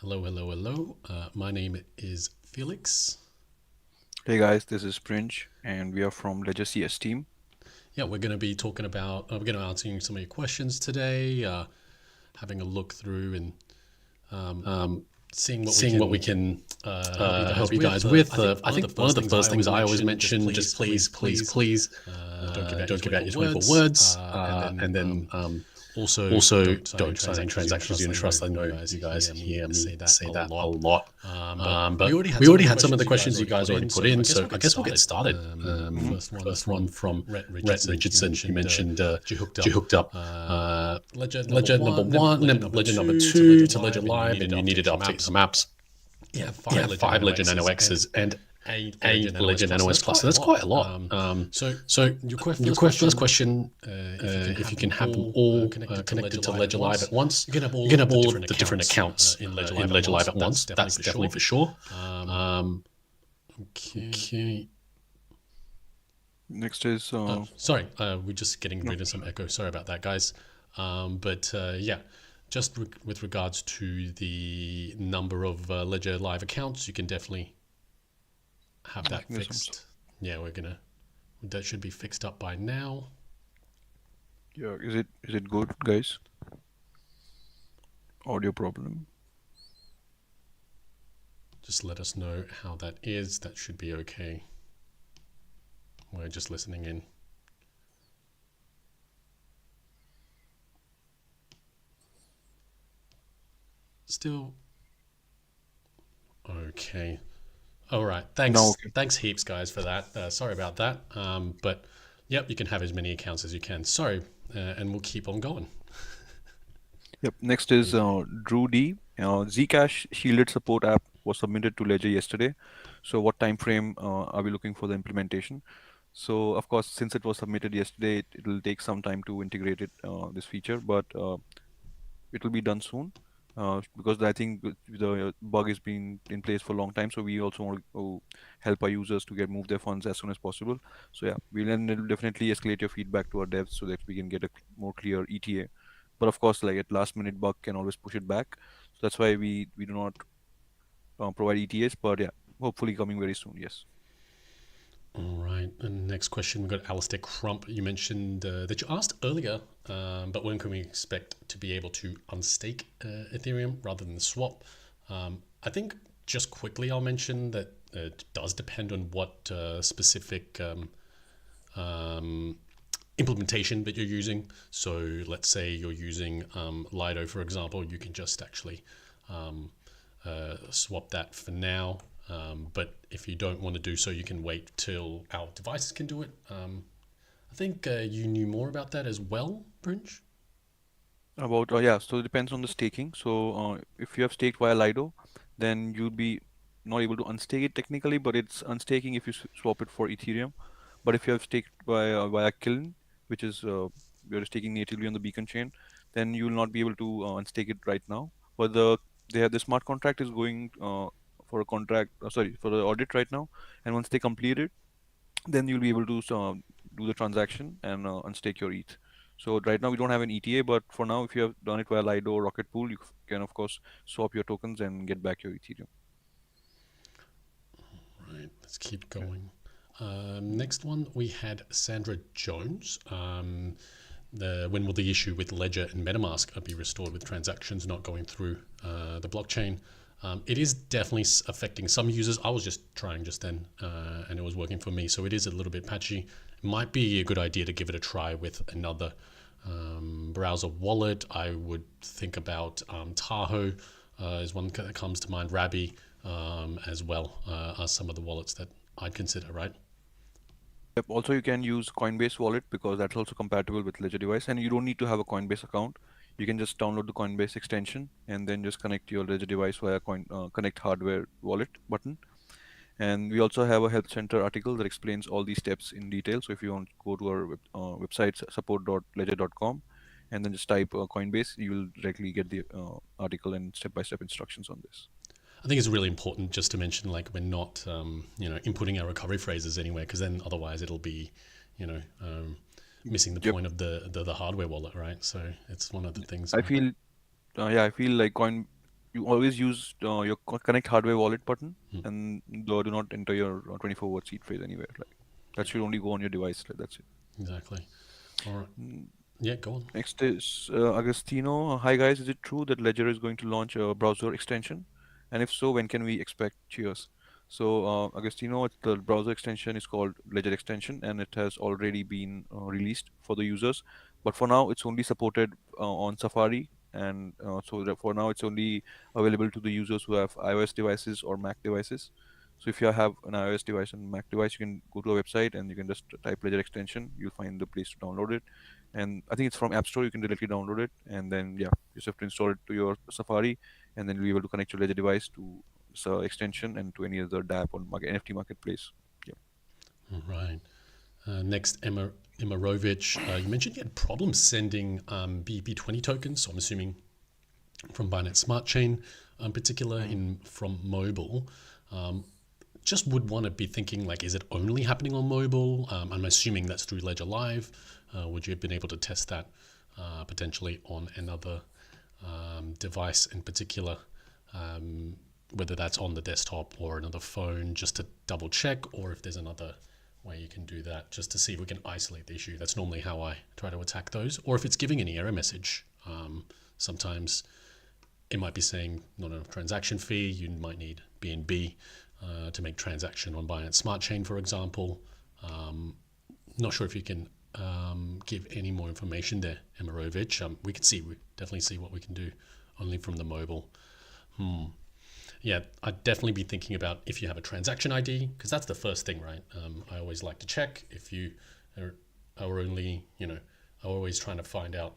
Hello, hello, hello. My name is Felix. Hey guys, this is Prince, and we are from Ledger CS team. Yeah, we're going to be talking about, we're going to answering some of your questions today, having a look through and um, Um, seeing what we Seeing what we can can help you guys help you with. guys with. I I think think one one of of the the first first things things I I always always mention, mention, just just please, please, please, please, please, don't give out your don't give out 24 your 24 words. words, And then and then also also don't sign any don't sign any transactions you don't transactions you trust. don't I know trust. I you know guys you guys hear me hear me say that say a that a lot. lot, But we but already had we some of already the had some of questions the you guys questions you already guys put already in, put so in, I guess so we'll I get guess we'll get started. started. First one First one from from Rhett Rhett Richardson. Richardson. He mentioned You hooked you up hooked up Ledger number Ledger number one, one, Ledger number Ledger number two to Ledger two to Ledger Live, and you Live, needed and to you needed update to some update apps. some apps. You have You five have Ledger five Nano Ledger Nano X's and X's and a a Ledger Nano S Ledger Plus. Nano So S that's Plus. quite So a that's lot. quite a lot. So So your first question, question, if you can if have you them can have them all all connected connected to to Ledger Live Ledger at Live at once, once, you can have you all can of have the all different of the different accounts accounts in Ledger in Live at Ledger Live once. at That's once. definitely That's for definitely sure. for sure. Um, Um, okay. okay. Next is Sorry, we're just getting no. rid of some echo. Sorry about that, guys. But yeah, just with regards to the number of Ledger Live accounts, you can definitely have I that think there's some. fixed. Yeah, that should be fixed up by now. Yeah, is it good, guys? Audio problem. Just let us know how that is. That should be okay. We're just listening in. Still okay. All right. Now Thanks. okay. Thanks heaps, guys, for that. Sorry about that. But yep, you can have as many accounts as you can. Sorry, and we'll keep on going. Yep. Next is Drew D. Zcash shielded support app was submitted to Ledger yesterday. So what time frame are we looking for the implementation? So of course, since it was submitted yesterday, it'll take some time to integrate it this feature, but it will be done soon. Because I think the bug has been in place for a long time, so we also want to help our users to get move their funds as soon as possible. So yeah, we'll then definitely escalate your feedback to our devs so that we can get a more clear ETA. But of course, like at last minute bug can always push it back. So that's why we do not provide ETAs. But yeah, hopefully coming very soon. Yes. All right. And next question, we've got Alistair Crump. You mentioned that you asked earlier, but when can we expect to be able to unstake Ethereum rather than swap? I think just quickly I'll mention that it does depend on what specific um, implementation that you're using. So let's say you're using Lido, for example, you can just actually um, swap that for now. But if you don't want to do so, you can wait till our devices can do it. I think you knew more about that as well, Brinch. About yeah, so it depends on the staking. So if you have staked via Lido, then you'll be not able to unstake it technically, but it's unstaking if you swap it for Ethereum. But if you have staked via Kiln, which is you're staking natively on the Beacon chain, then you will not be able to unstake it right now. But the smart contract is going for a contract, sorry, for the audit right now, and once they complete it, then you'll be able to do the transaction and unstake your ETH. So right now we don't have an ETA, but for now, if you have done it via Lido or Rocket Pool, you can of course swap your tokens and get back your Ethereum. Right, let's keep going. Next one, we had Sandra Jones. When will the issue with Ledger and MetaMask be restored with transactions not going through the blockchain? It is definitely affecting some users. I was just trying just then, and it was working for me. So it is a little bit patchy. It might be a good idea to give it a try with another browser wallet. I would think about Tahoe is one that comes to mind. Rabby as well are some of the wallets that I'd consider. Right. Yep. Also, you can use Coinbase wallet because that's also compatible with Ledger device, and you don't need to have a Coinbase account. You can just download the Coinbase extension and then just connect your Ledger device via Connect Hardware wallet button. And we also have a help center article that explains all these steps in detail. So if you want to go to our website, support.ledger.com, and then just type Coinbase, you will directly get the article and step-by-step instructions on this. I think it's really important just to mention like we're not inputting our recovery phrases anywhere because then otherwise it'll be you know missing the Yep. point of the hardware wallet, right? So it's one of the things. I feel, yeah, I feel like you always use your connect hardware wallet button, Hmm, and do not enter your 24-word seed phrase anywhere. Like that yeah, should only go on your device. Like, that's it. exactly. All right. Mm, Yeah, go on. Next is Agostino. Hi guys, is it true that Ledger is going to launch a browser extension? And if so, when can we expect? Cheers. So Agostino, the browser extension is called Ledger Extension, and it has already been released for the users. But for now, it's only supported on Safari, and for now, it's only available to the users who have iOS devices or Mac devices. So if you have an iOS device and Mac device, you can go to a website and you can just type Ledger Extension. You'll find the place to download it, and I think it's from App Store. You can directly download it, and then yeah, you just have to install it to your Safari, and then you'll be able to connect your Ledger device to this extension and to any other DApp or NFT marketplace. Yeah. All right. Next, Emma Rovich. You mentioned you had problems sending BEP20 tokens. So I'm assuming from Binance Smart Chain, in particular Mhm. in from mobile. Just would want to be thinking like, is it only happening on mobile? I'm assuming that's through Ledger Live. Would you have been able to test that potentially on another device in particular? Whether that's on the desktop or another phone, just to double check, or if there's another way you can do that, just to see if we can isolate the issue. That's normally how I try to attack those, or if it's giving any error message. Sometimes it might be saying not enough transaction fee. You might need BNB to make transaction on Binance Smart Chain, for example. Not sure if you can give any more information there, Emirovic. We definitely see what we can do only from the mobile. Yeah, I'd definitely be thinking about if you have a transaction ID, because that's the first thing, right? I always like to check if you are only, are always trying to find out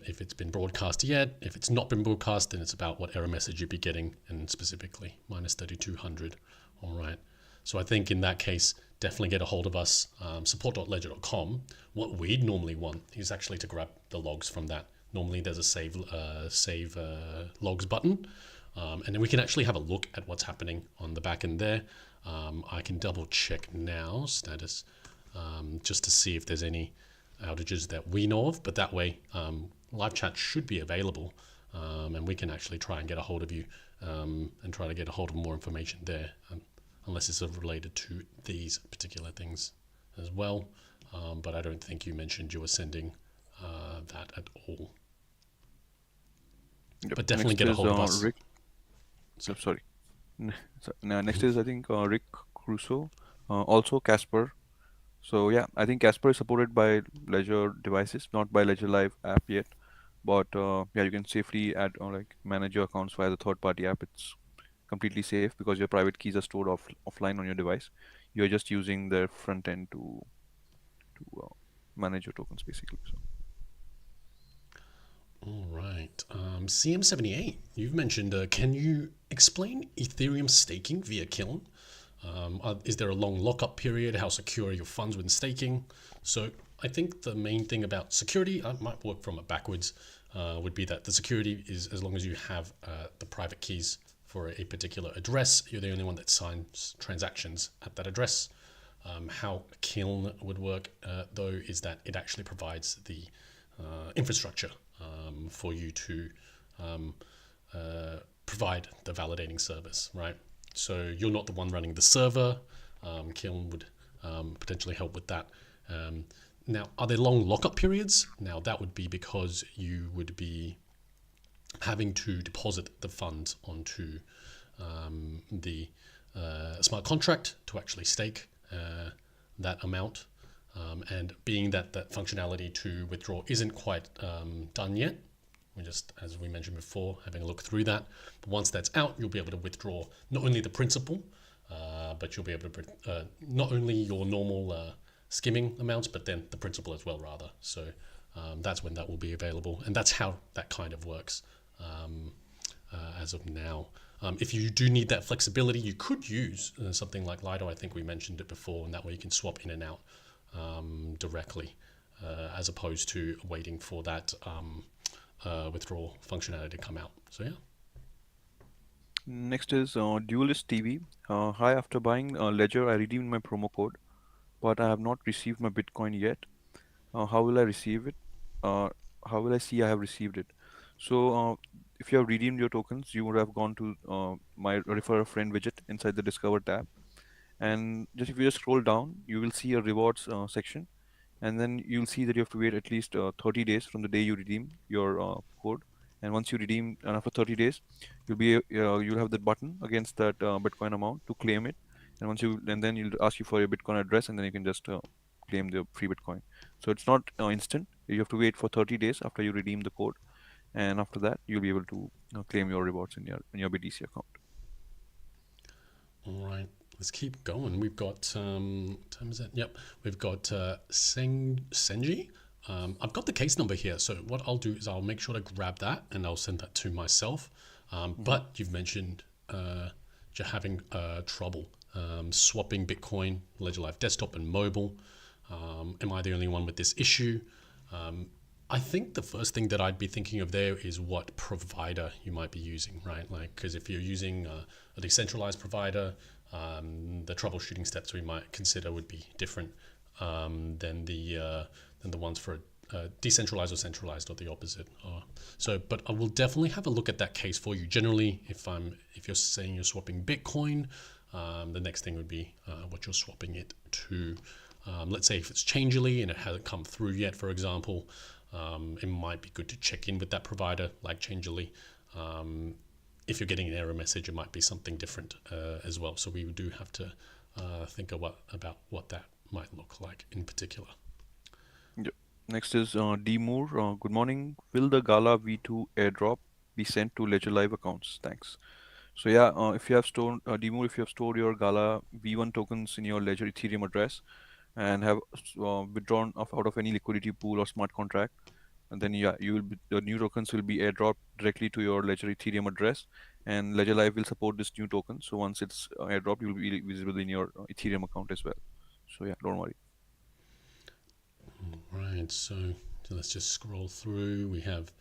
if it's been broadcast yet. If it's not been broadcast, then it's about what error message you'd be getting, and specifically minus 3200. All right. So I think in that case, definitely get a hold of us, support.ledger.com. What we'd normally want is actually to grab the logs from that. Normally there's a save logs button, and then we can actually have a look at what's happening on the back end there. I can double check now status just to see if there's any outages that we know of. But that way, live chat should be available, and we can actually try and get a hold of you and try to get a hold of more information there, unless it's related to these particular things as well. But I don't think you mentioned you were sending that at all. Yep. But definitely Next get a is hold of us. Rick. So, sorry. Next is I think Rick Crusoe. Also Casper. So yeah, I think Casper is supported by Ledger devices, not by Ledger Live app yet. But yeah, you can safely add or like manage your accounts via the third-party app. It's completely safe because your private keys are stored offline on your device. You're just using their front end to manage your tokens basically. So All right. CM78, you've mentioned, can you explain Ethereum staking via Kiln? Is there a long lockup period? How secure are your funds when staking? So I think the main thing about security, I might work from it backwards, would be that the security is as long as you have the private keys for a particular address, you're the only one that signs transactions at that address. How Kiln would work, though, is that it actually provides the infrastructure for you to provide the validating service, right? So you're not the one running the server. Kiln would potentially help with that. Now, are there long lockup periods? Now, that would be because you would be having to deposit the funds onto the smart contract to actually stake that amount. And being that that functionality to withdraw isn't quite done yet, we just, as we mentioned before, having a look through that. But once that's out, you'll be able to withdraw not only the principal, but you'll be able to not only your normal skimming amounts, but then the principal as well, rather. So that's when that will be available, and that's how that kind of works as of now. If you do need that flexibility, you could use something like Lido. I think we mentioned it before, and that way you can swap in and out directly, as opposed to waiting for that withdrawal functionality to come out. So yeah. next is Duelist TV. Hi, after buying Ledger, I redeemed my promo code, but I have not received my Bitcoin yet. How will I receive it? Uh, how will I see I have received it? So if you have redeemed your tokens, you would have gone to my refer a friend widget inside the Discover tab, and just if you just scroll down, you will see a rewards section, and then you'll see that you have to wait at least 30 days from the day you redeem your code. And once you redeem, and after 30 days, you'll have that button against that Bitcoin amount to claim it. And then you'll ask you for your Bitcoin address, and then you can just claim the free Bitcoin. So it's not instant. You have to wait for 30 days after you redeem the code, and after that, you'll be able to claim your rewards in your BTC account. All right, let's keep going. We've got what time is it? Yep, we've got Senji. I've got the case number here, so what I'll do is I'll make sure to grab that and I'll send that to myself. But you've mentioned you're having trouble swapping Bitcoin, Ledger Live Desktop and mobile. Am I the only one with this issue? I think the first thing that I'd be thinking of there is what provider you might be using, right? Like, because if you're using a decentralized provider, the troubleshooting steps we might consider would be different than the ones for decentralized or centralized, or the opposite. But I will definitely have a look at that case for you. Generally, if you're saying you're swapping Bitcoin, the next thing would be what you're swapping it to. Let's say if it's Changelly and it hasn't come through yet, for example, it might be good to check in with that provider like Changelly. If you're getting an error message, it might be something different as well. So we do have to think about what that might look like in particular. Yep. Next is D Moore. Good morning. Will the Gala V2 airdrop be sent to Ledger Live accounts? Thanks. So yeah, if you have stored D Moore, if you have stored your Gala V1 tokens in your Ledger Ethereum address and have withdrawn out of any liquidity pool or smart contract, and then yeah, the new tokens will be airdropped directly to your Ledger Ethereum address, and Ledger Live will support this new token. So once it's airdropped, you'll be visible in your Ethereum account as well. So yeah, don't worry. Right, so let's just scroll through. We have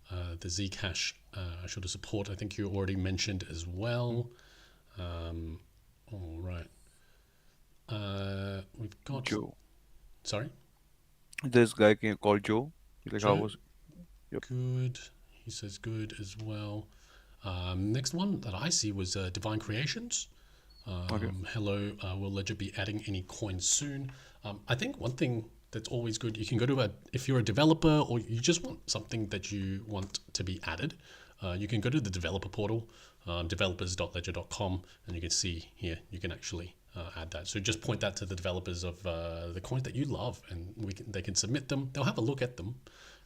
the Zcash shoulder support. I think you already mentioned as well. All right. We've got Joe. Sorry. This guy called Joe. He's like, how Joe? was? Yep. Good. He says good as well. Next one that I see was Divine Creations. Okay. Hello, will Ledger be adding any coins soon? I think one thing that's always good, you can go to if you're a developer or you just want something that you want to be added, you can go to the developer portal, developers.ledger.com, and you can see here, you can actually add that. So just point that to the developers of the coins that you love, and they can submit them. They'll have a look at them.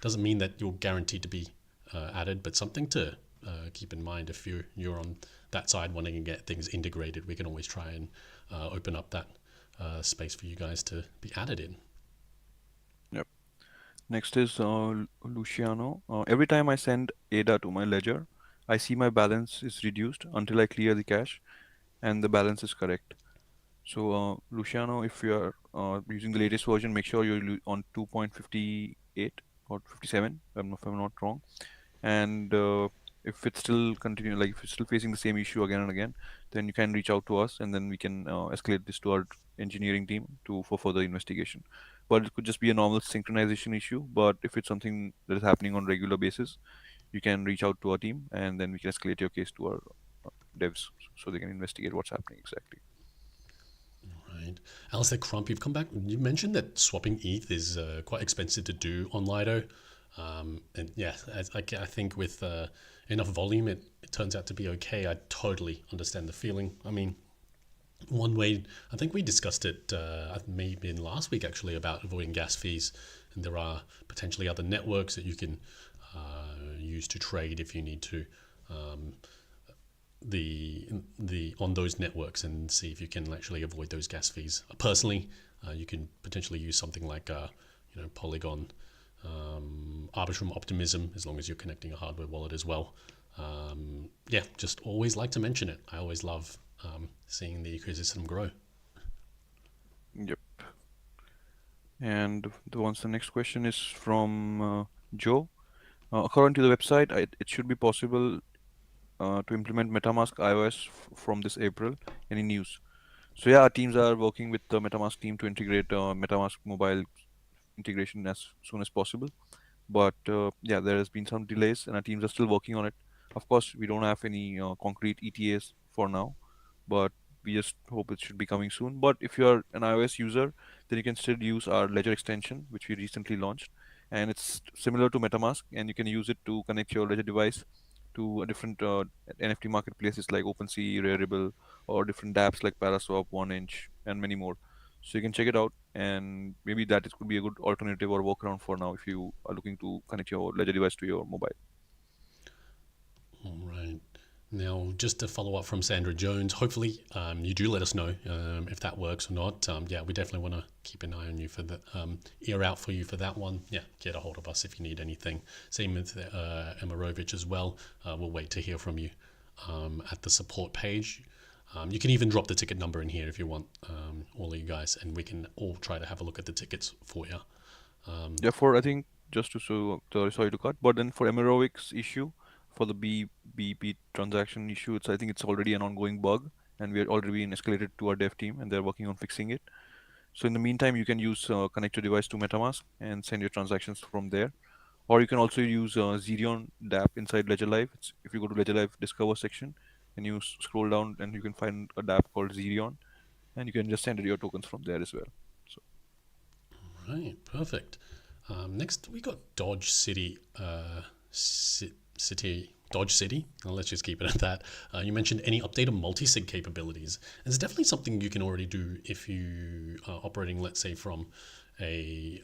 Doesn't mean that you're guaranteed to be added, but something to keep in mind if you're on that side wanting to get things integrated. We can always try and open up that space for you guys to be added in. Yep. Next is Luciano. Every time I send ADA to my ledger, I see my balance is reduced until I clear the cache, and the balance is correct. So Luciano, if you are using the latest version, make sure you're on 2.58 or 57, if I'm not wrong. And if it's still continue, like if it's still facing the same issue again and again, then you can reach out to us, and then we can escalate this to our engineering team for further investigation. But it could just be a normal synchronization issue. But if it's something that is happening on regular basis, you can reach out to our team, and then we can escalate your case to our devs so they can investigate what's happening exactly. Right. Alistair Crump, you've come back. You mentioned that swapping ETH is quite expensive to do on Lido. And yeah, I think with enough volume, it turns out to be okay. I totally understand the feeling. I mean, one way, I think we discussed it maybe in last week actually, about avoiding gas fees. And there are potentially other networks that you can use to trade if you need to. On those networks, and see if you can actually avoid those gas fees. Personally, you can potentially use something like Polygon, Arbitrum Optimism, as long as you're connecting a hardware wallet as well. Yeah, just always like to mention it. I always love seeing the ecosystem grow. Yep. And the next question is from Joe. According to the website, it should be possible to implement MetaMask iOS from this April. Any news? So yeah, our teams are working with the MetaMask team to integrate MetaMask mobile integration as soon as possible. But yeah, there has been some delays, and our teams are still working on it. Of course, we don't have any concrete ETAs for now, but we just hope it should be coming soon. But if you are an iOS user, then you can still use our Ledger extension, which we recently launched, and it's similar to MetaMask, and you can use it to connect your Ledger device to a different NFT marketplaces like OpenSea, Rarible, or different dApps like Paraswap, OneInch, and many more. So you can check it out, and maybe that could be a good alternative or workaround for now if you are looking to connect your Ledger device to your mobile. All right. Now, just to follow up from Sandra Jones, hopefully you do let us know if that works or not. Yeah, we definitely want to keep an eye on you for the ear out for you for that one. Yeah, get a hold of us if you need anything. Same with Emma Rovich as well. We'll wait to hear from you at the support page. You can even drop the ticket number in here if you want, all of you guys, and we can all try to have a look at the tickets for you. Yeah, for I think just to sorry to cut, but then for Emirovic's issue, for the BP transaction issue, I think it's already an ongoing bug, and we are already been escalated to our dev team, and they're working on fixing it. So in the meantime, you can use connect your device to MetaMask and send your transactions from there, or you can also use Zerion dApp inside Ledger Live. If you go to Ledger Live Discover section and you scroll down, and you can find a dApp called Zerion, and you can just send your tokens from there as well. So Right, perfect. Next, we got Dodge City. Dodge City. Let's just keep it at that. You mentioned any updated multi-sig capabilities. It's definitely something you can already do if you are operating, let's say, from a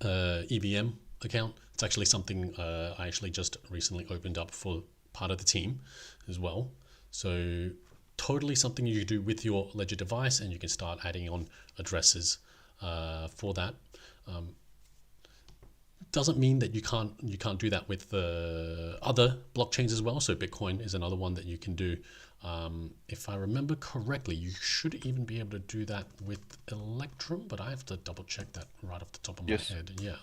EVM account. It's actually something I actually just recently opened up for part of the team as well. So totally something you can do with your Ledger device, and you can start adding on addresses for that. Doesn't mean that you can't do that with other blockchains as well. So Bitcoin is another one that you can do. If I remember correctly, you should even be able to do that with Electrum, but I have to double check that right off the top of my yes, head. Yeah.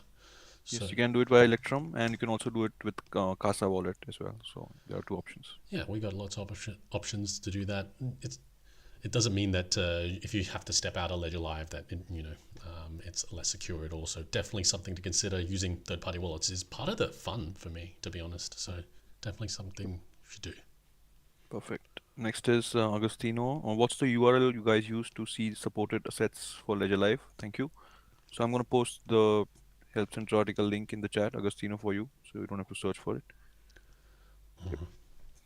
So yes, you can do it via Electrum, and you can also do it with Casa Wallet as well. So there are two options. yeah, we got lots of options to do that. It doesn't mean that if you have to step out of Ledger Live that it's less secure at all. So definitely something to consider. Using third-party wallets is part of the fun for me, to be honest. So definitely something you should do. Perfect. Next is Agostino. What's the URL you guys use to see supported assets for Ledger Live? Thank you. So I'm going to post the Help Center article link in the chat, Agostino, for you, so you don't have to search for it. Yep.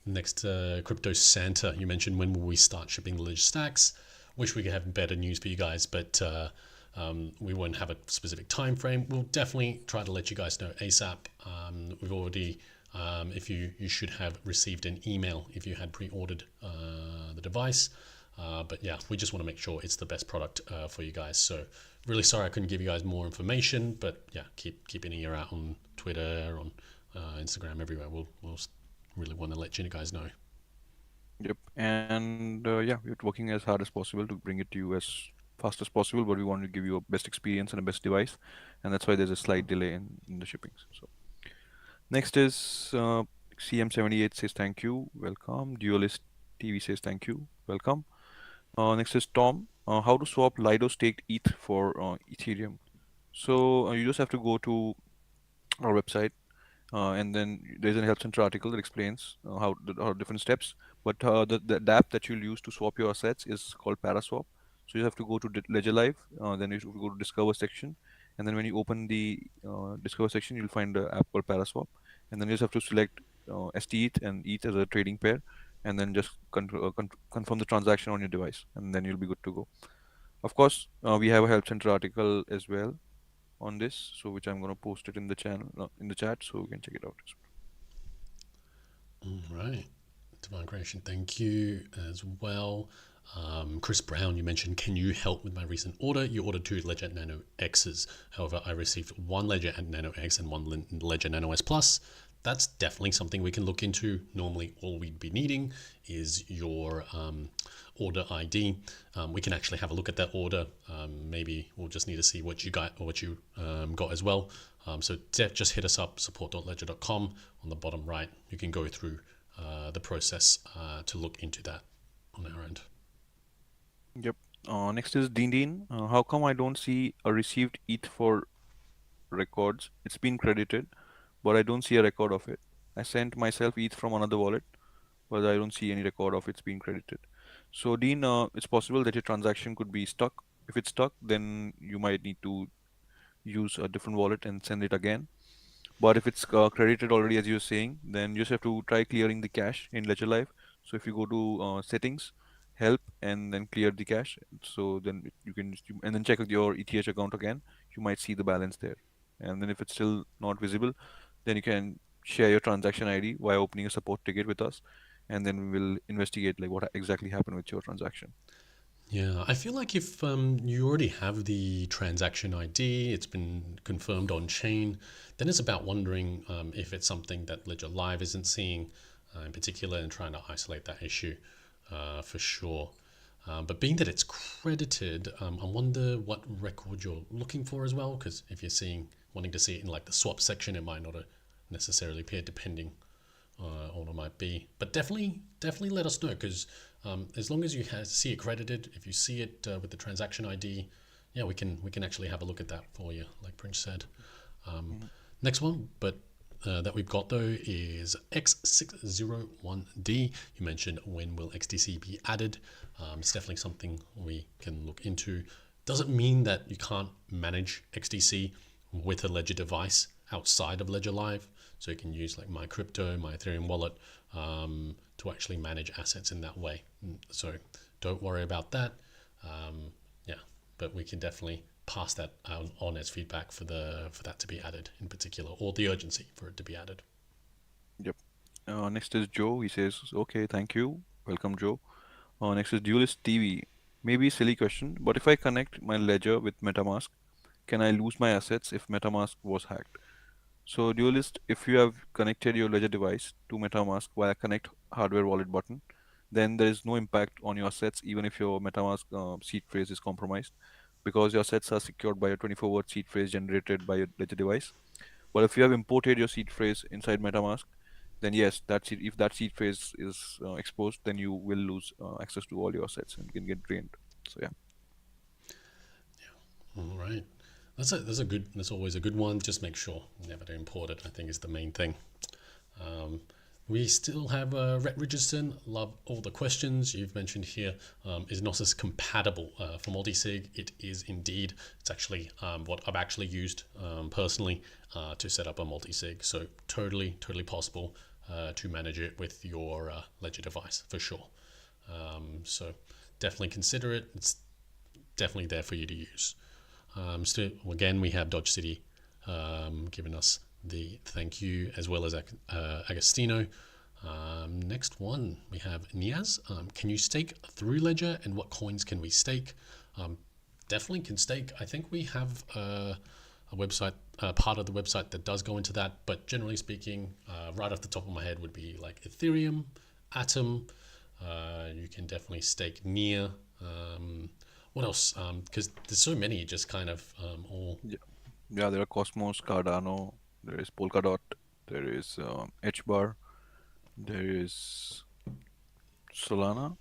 Next, Crypto Santa. You mentioned when will we start shipping the Ledger stacks? Wish we could have better news for you guys, but we won't have a specific time frame. We'll definitely try to let you guys know ASAP. We've already, if you should have received an email if you had pre-ordered the device. But yeah, we just want to make sure it's the best product for you guys. So really sorry I couldn't give you guys more information, but yeah, keep an ear out on Twitter, on Instagram, everywhere. We'll really want to let you guys know. Yep. And yeah, we're working as hard as possible to bring it to you as fast as possible, but we want to give you a best experience and a best device, and that's why there's a slight delay in the shippings. So next is CM78 says thank you, welcome. Dualist TV says thank you, welcome. Next is Tom. How to swap Lido staked ETH for Ethereum? So you just have to go to our website, and then there's a help center article that explains how different steps. But the app that you'll use to swap your assets is called Paraswap. So you have to go to Ledger Live, then you should go to Discover section, and then when you open the Discover section, you'll find the app called Paraswap, and then you just have to select STETH and ETH as a trading pair, and then just confirm the transaction on your device, and then you'll be good to go. Of course, we have a help center article as well on this, so which I'm going to post it in the channel, in the chat, so you can check it out. All right. Divine Creation, thank you as well. Chris Brown, you mentioned, can you help with my recent order? You ordered 2 Ledger Nano X's. However, I received 1 Ledger Nano X and 1 Ledger Nano S Plus. That's definitely something we can look into. Normally, all we'd be needing is your order ID. We can actually have a look at that order. Maybe we'll just need to see what you got or what you got as well. So just hit us up, support.ledger.com. On the bottom right, you can go through the process to look into that on our end. Yep. Next is Dean. How come I don't see a received ETH for records? It's been credited, but I don't see a record of it. I sent myself ETH from another wallet, but I don't see any record of it's being credited. So Dean, it's possible that your transaction could be stuck. If it's stuck, then you might need to use a different wallet and send it again. But if it's credited already, as you're saying, then you just have to try clearing the cache in Ledger Live. So if you go to settings, help, and then clear the cache, so then you can and then check with your ETH account again, you might see the balance there. And then if it's still not visible, then you can share your transaction ID via opening a support ticket with us, and then we will investigate like what exactly happened with your transaction. Yeah, I feel like if you already have the transaction ID, it's been confirmed on chain, then it's about wondering if it's something that Ledger Live isn't seeing in particular and trying to isolate that issue for sure. But being that it's credited, I wonder what record you're looking for as well, because if you're wanting to see it in like the swap section, it might not necessarily appear depending on it might be. But definitely let us know because as long as you see it credited, if you see it with the transaction ID, yeah, we can actually have a look at that for you, like Prince said. Mhm. Next one, but that we've got though is X601D. You mentioned when will XDC be added? It's definitely something we can look into. Doesn't mean that you can't manage XDC with a Ledger device outside of Ledger Live. So you can use like my crypto, my Ethereum wallet to actually manage assets in that way. So don't worry about that. Yeah, but we can definitely pass that on as feedback for that to be added in particular, or the urgency for it to be added. Yep. Next is Joe. He says, "Okay, thank you. Welcome, Joe." Next is Duelist TV. Maybe silly question, but if I connect my ledger with MetaMask, can I lose my assets if MetaMask was hacked? So, Duelist, if you have connected your ledger device to MetaMask via Connect hardware wallet button, then there is no impact on your assets even if your MetaMask seed phrase is compromised because your assets are secured by a 24-word seed phrase generated by your ledger device. But if you have imported your seed phrase inside MetaMask, then yes, if that seed phrase is exposed, then you will lose access to all your assets and can get drained. So yeah. All right, that's always a good one. Just make sure never to import it. I think is the main thing. Um, we still have Rhett Richardson. Love all the questions you've mentioned here. Is Gnosis compatible for multisig? It is indeed. It's actually what I've actually used personally to set up a multisig. So totally possible to manage it with your Ledger device for sure. So definitely consider it. It's definitely there for you to use. So again, we have Dodge City giving us the thank you as well as Agostino. Next one, we have Niaz. Can you stake through Ledger and what coins can we stake? Definitely can stake. I think we have a website, part of the website that does go into that, but generally speaking, right off the top of my head would be like Ethereum, Atom. You can definitely stake near. What else? Because there's so many, just kind of all. Yeah, yeah, there are Cosmos, Cardano, there is Polkadot, there is HBAR, there is Solana,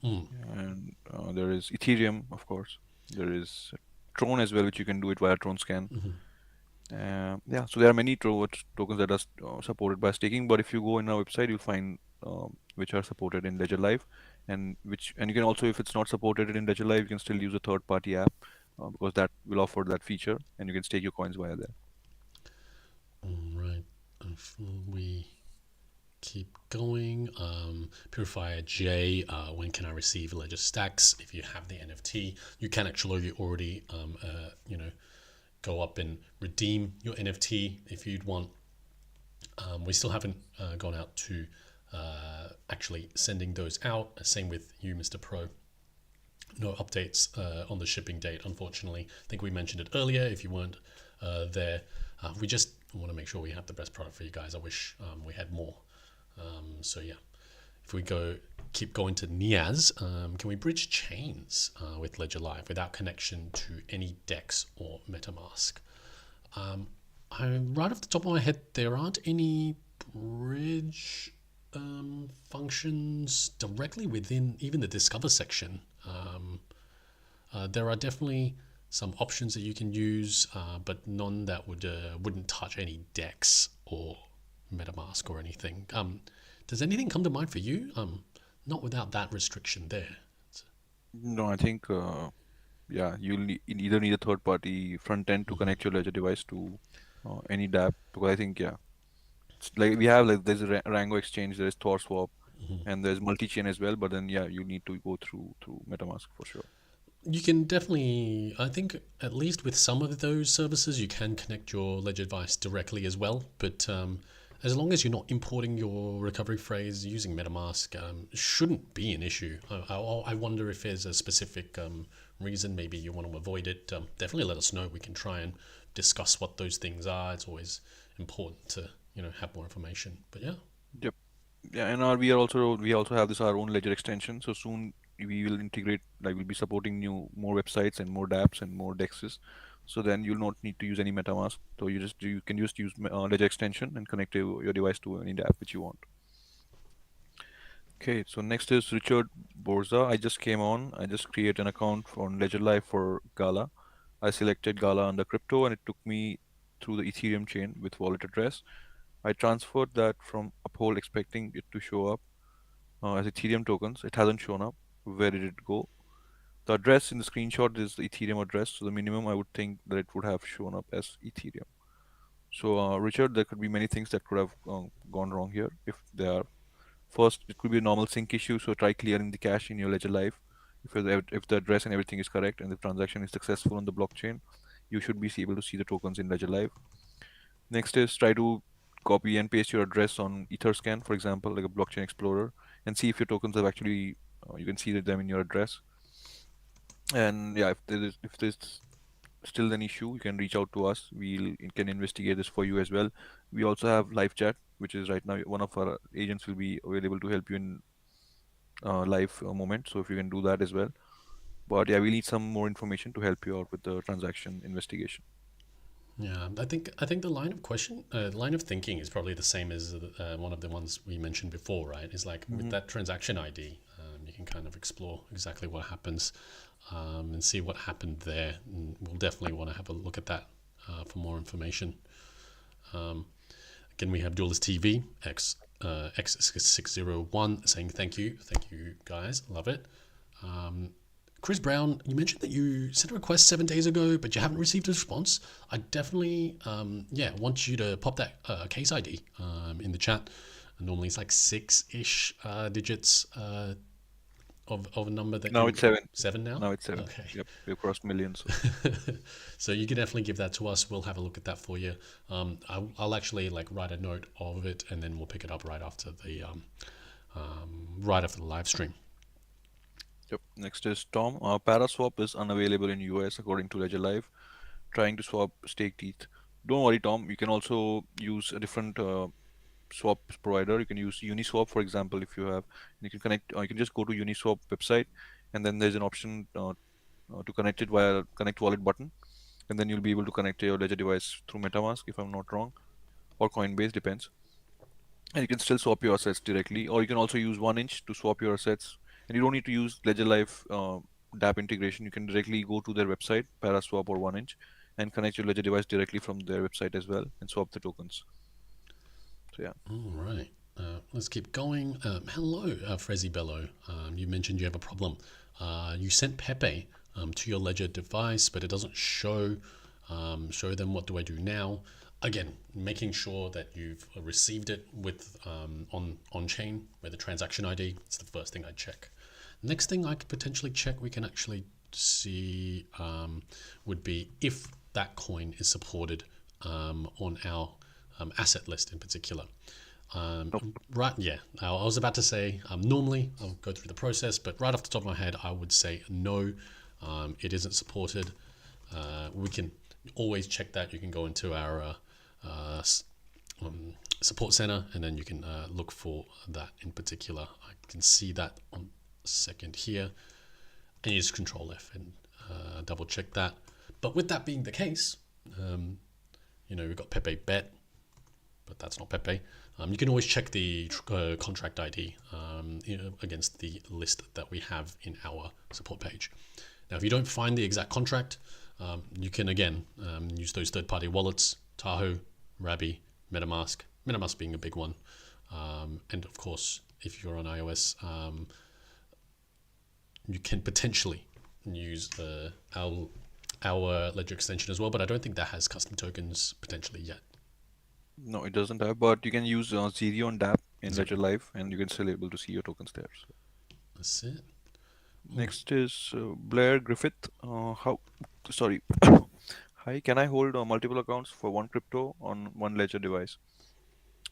Mm, and there is Ethereum, of course. There is Tron as well, which you can do it via Tron Scan. mhm. Yeah, so there are many tokens that are supported by staking. But if you go in our website, you'll find which are supported in Ledger Live, and you can also, if it's not supported in Ledger Live, you can still use a third-party app because that will offer that feature, and you can stake your coins via there. All right. If we keep going. Purifier J, when can I receive Ledger Stacks? If you have the NFT, you can actually already, go up and redeem your NFT if you'd want. We still haven't gone out to actually sending those out. Same with you, Mr. Pro. No updates on the shipping date, unfortunately. I think we mentioned it earlier. If you weren't there, we just want to make sure we have the best product for you guys. I wish we had more. So yeah, if we keep going to Niaz, can we bridge chains with Ledger Live without connection to any DEX or MetaMask? Right off the top of my head, there aren't any bridge functions directly within even the Discover section. There are definitely some options that you can use, but none that wouldn't touch any DEX or MetaMask or anything. Does anything come to mind for you? Not without that restriction there. No, I think yeah, you either need a third party front end to connect your Ledger device to any dApp, because I think yeah, it's like we have like there's a Rango exchange, there's Tor swap, and there's multi-chain as well. But then yeah, you need to go through MetaMask for sure. You can definitely, I think, at least with some of those services, you can connect your Ledger device directly as well. But as long as you're not importing your recovery phrase using MetaMask, shouldn't be an issue. I wonder if there's a specific reason maybe you want to avoid it. Definitely let us know. We can try and discuss what those things are. It's always important to have more information. But yeah. Yep. Yeah, and we also have this our own Ledger extension. So soon we will integrate, like we'll be supporting more websites and more dApps and more DEXs. So then you'll not need to use any MetaMask. So you can just use Ledger extension and connect your device to any dApp which you want. Okay, so next is Richard Borza. I just came on. I just create an account on Ledger Live for Gala. I selected Gala under crypto, and it took me through the Ethereum chain with wallet address. I transferred that from Uphold expecting it to show up as Ethereum tokens. It hasn't shown up. Where did it go? The address in the screenshot is the Ethereum address. So the minimum I would think that it would have shown up as Ethereum. So Richard, there could be many things that could have gone wrong here. If they are first, it could be a normal sync issue. So try clearing the cache in your Ledger Live. If the address and everything is correct and the transaction is successful on the blockchain, you should be able to see the tokens in Ledger Live. Next is try to copy and paste your address on Etherscan, for example, like a blockchain explorer, and see if your tokens have actually you can see them in your address. And yeah, if there's still an issue, you can reach out to us. We can investigate this for you as well. We also have live chat, which is right now one of our agents will be available to help you in live moment. So if you can do that as well. But yeah, we need some more information to help you out with the transaction investigation. Yeah, I think the line of thinking is probably the same as one of the ones we mentioned before, right? Is like with that transaction ID, you can kind of explore exactly what happens and see what happened there. And we'll definitely want to have a look at that for more information. Again, we have Duelist TV X601 saying thank you guys, love it. Chris Brown, you mentioned that you sent a request 7 days ago, but you haven't received a response. I definitely, want you to pop that case ID in the chat. Normally it's like 6-ish digits of a number that Now it's 7. 7 now? Now it's 7. Okay. Yep, we've crossed millions. So you can definitely give that to us. We'll have a look at that for you. I'll actually write a note of it, and then we'll pick it up right after the live stream. Yep. Next is Tom. Paraswap is unavailable in US according to Ledger Live. Trying to swap stake ETH. Don't worry, Tom. You can also use a different swap provider. You can use Uniswap, for example, if you have. You can connect. You can just go to Uniswap website, and then there's an option to connect it via Connect Wallet button, and then you'll be able to connect your Ledger device through MetaMask, if I'm not wrong, or Coinbase, depends. And you can still swap your assets directly, or you can also use 1inch to swap your assets. And you don't need to use Ledger Live dApp integration. You can directly go to their website, Paraswap or 1inch, and connect your Ledger device directly from their website as well and swap the tokens. So yeah. All right. Let's keep going. Hello, Frezi Bello. You mentioned you have a problem. You sent Pepe to your Ledger device, but it doesn't show. Show them what do I do now? Again, making sure that you've received it with on chain with the transaction ID. It's the first thing I check. Next thing I could potentially check, we can actually see would be if that coin is supported on our asset list in particular. Right, yeah. I was about to say normally I'll go through the process, but right off the top of my head, I would say no, it isn't supported. We can always check that. You can go into our support center, and then you can look for that in particular. I can see that on a second here, and you just Control F and double check that. But with that being the case, we've got Pepe Bet, but that's not Pepe. You can always check the contract ID against the list that we have in our support page. Now, if you don't find the exact contract, you can again use those third-party wallets, Tahoe, Rabby, MetaMask, MetaMask being a big one. And of course, if you're on iOS, you can potentially use our Ledger extension as well, but I don't think that has custom tokens potentially yet. No, it doesn't have, but you can use Zero and dApp in Zero. Ledger Live, and you can still able to see your tokens there. So. That's it. Next is Blair Griffith. Sorry. Hi, can I hold multiple accounts for one crypto on one Ledger device?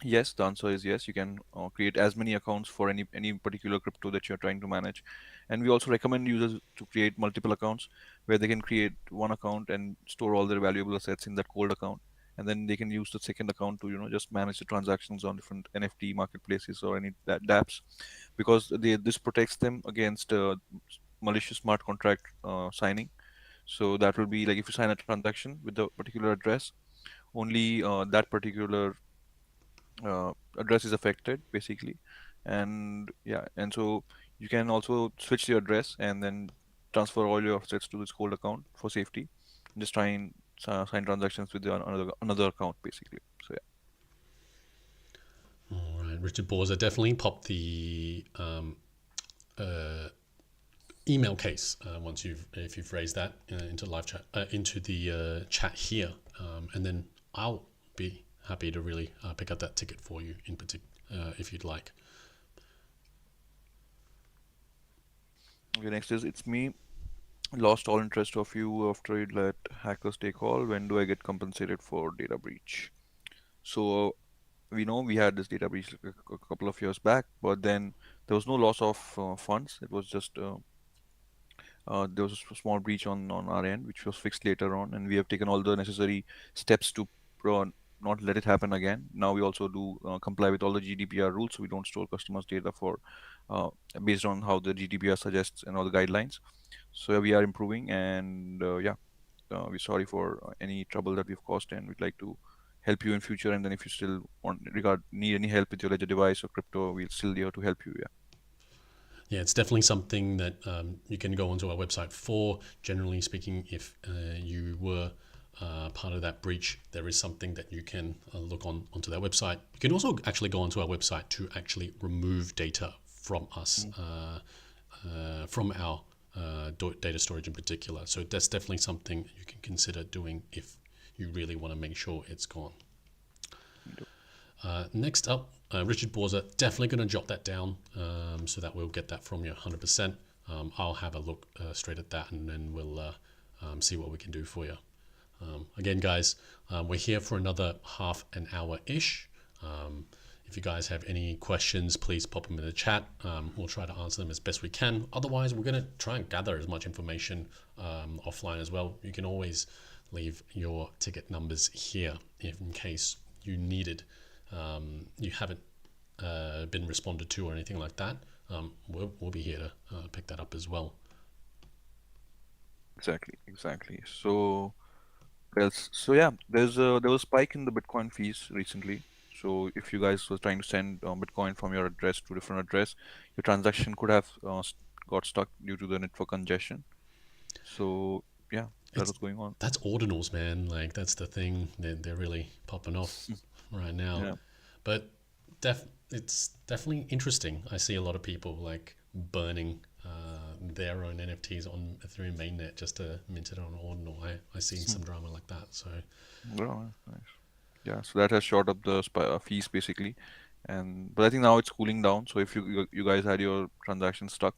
Yes, the answer is yes. You can create as many accounts for any particular crypto that you're trying to manage, and we also recommend users to create multiple accounts where they can create one account and store all their valuable assets in that cold account, and then they can use the second account to just manage the transactions on different NFT marketplaces or any dApps, because this protects them against malicious smart contract signing. So that will be like if you sign a transaction with the particular address, only that particular address is affected basically, and yeah, and so you can also switch your address and then transfer all your assets to this cold account for safety, and just try and sign transactions with another account basically. So All right, Richard Borza definitely popped the uh, email case once if you've raised that into live chat into the chat here, and then I'll be happy to really pick up that ticket for you in particular if you'd like. okay, next is it's me. Lost all interest of you after it let hackers take all. When do I get compensated for data breach? So we know we had this data breach a couple of years back, but then there was no loss of funds. It was just there was a small breach on our end, which was fixed later on, and we have taken all the necessary steps to not let it happen again. Now we also do comply with all the GDPR rules, so we don't store customers' data for based on how the GDPR suggests and all the guidelines. So we are improving, and we're sorry for any trouble that we've caused, and we'd like to help you in future. And then if you still need any help with your Ledger device or crypto, we're still there to help you. Yeah. Yeah, it's definitely something that you can go onto our website for. Generally speaking, if you were part of that breach, there is something that you can look onto that website. You can also actually go onto our website to actually remove data from us, from our data storage in particular. So that's definitely something you can consider doing if you really want to make sure it's gone. Next up, Richard Borza, definitely going to jot that down so that we'll get that from you 100%. I'll have a look straight at that, and then we'll see what we can do for you. Again, guys, we're here for another half an hour-ish. If you guys have any questions, please pop them in the chat. We'll try to answer them as best we can. Otherwise, we're going to try and gather as much information offline as well. You can always leave your ticket numbers here if in case you needed. You haven't been responded to or anything like that. We'll be here to pick that up as well. Exactly. So, yeah, there was a spike in the Bitcoin fees recently. So if you guys were trying to send Bitcoin from your address to a different address, your transaction could have got stuck due to the network congestion. So yeah, that was going on. That's ordinals, man. Like that's the thing. They're really popping off right now. Yeah. But it's definitely interesting. I see a lot of people like burning their own NFTs on Ethereum mainnet just to mint it on ordinal. I see some drama like that. So Well, nice. Yeah, so that has shot up the fees basically, but I think now it's cooling down. So if you guys had your transaction stuck,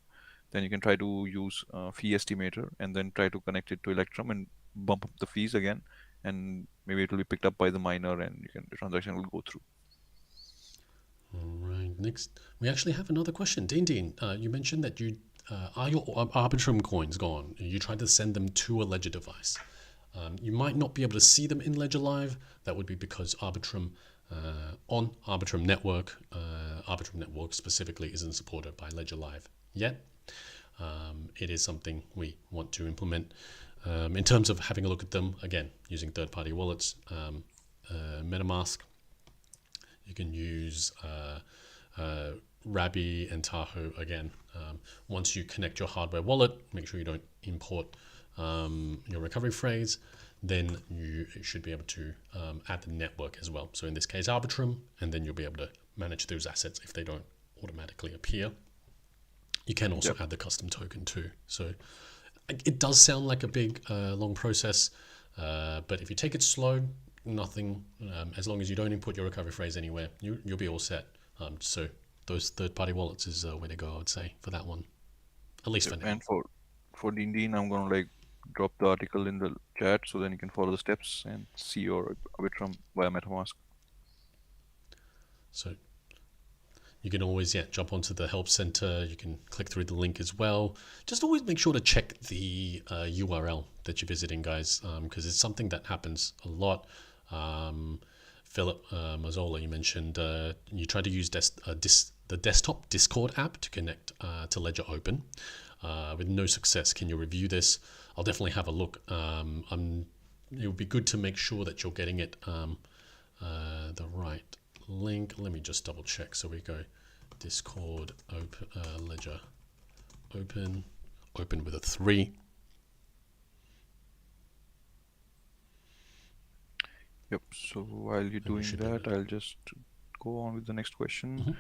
then you can try to use fee estimator and then try to connect it to Electrum and bump up the fees again, and maybe it will be picked up by the miner, and the transaction will go through. all right, next we actually have another question. Dean, you mentioned that you are your Arbitrum coins gone? You tried to send them to a Ledger device. You might not be able to see them in Ledger Live. That would be because Arbitrum on Arbitrum Network specifically isn't supported by Ledger Live yet. It is something we want to implement. In terms of having a look at them, again, using third-party wallets, MetaMask, you can use Rabi and Tahoe again. Once you connect your hardware wallet, make sure you don't import your recovery phrase, then you should be able to add the network as well. So in this case, Arbitrum, and then you'll be able to manage those assets if they don't automatically appear. You can also add the custom token too. So it does sound like a big, long process, but if you take it slow, nothing, as long as you don't input your recovery phrase anywhere, you'll be all set. So those third-party wallets is where to go, I would say, for that one, at least for now. And for Dean, I'm gonna like drop the article in the chat so then you can follow the steps and see your Arbitrum via MetaMask. So you can always jump onto the help center. You can click through the link as well. Just always make sure to check the URL that you're visiting, guys, because it's something that happens a lot. Philip Mazzola, you mentioned you tried to use the desktop Discord app to connect to Ledger Open with no success. Can you review this? I'll definitely have a look. It would be good to make sure that you're getting it the right link. Let me just double check. So we go Discord open, Ledger open with a 3. Yep. So while you're doing that, I'll just go on with the next question.